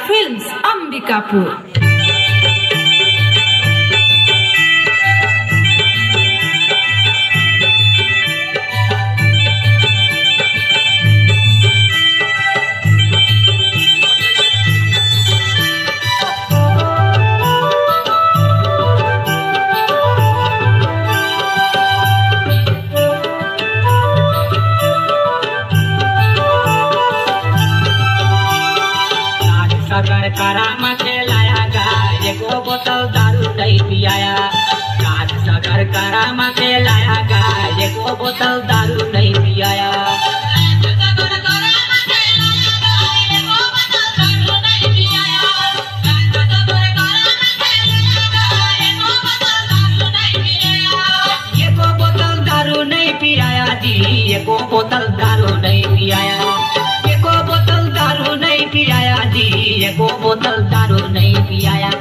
Films Ambikapur. करामा के लाया गा एको बोतल दारू नहीं पियाया। काज सगर करामा के लाया गा एको बोतल दारू नहीं पियाया। एको बोतल दारू नहीं पियाया जी, एको बोतल दारू नहीं पियाया। एको बोतल दारू नहीं पियाया जी, एको बोतल दारू नहीं पियाया।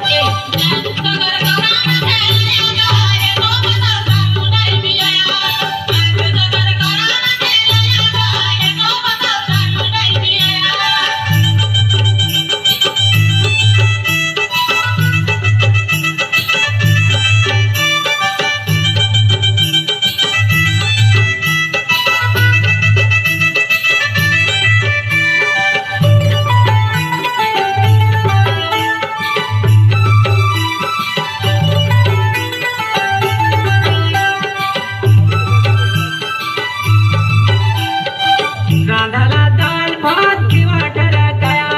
रांधाला दाल भात किंवा ठरकाया,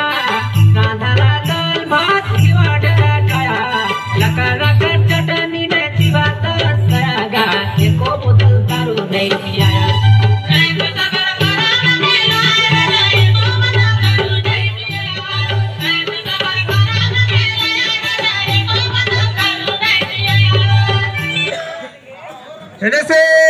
रांधाला दाल भात किंवा ठरकाया। लका चटनी ने चिवात सयागा, एको बोतल दारू नहीं पियाया। से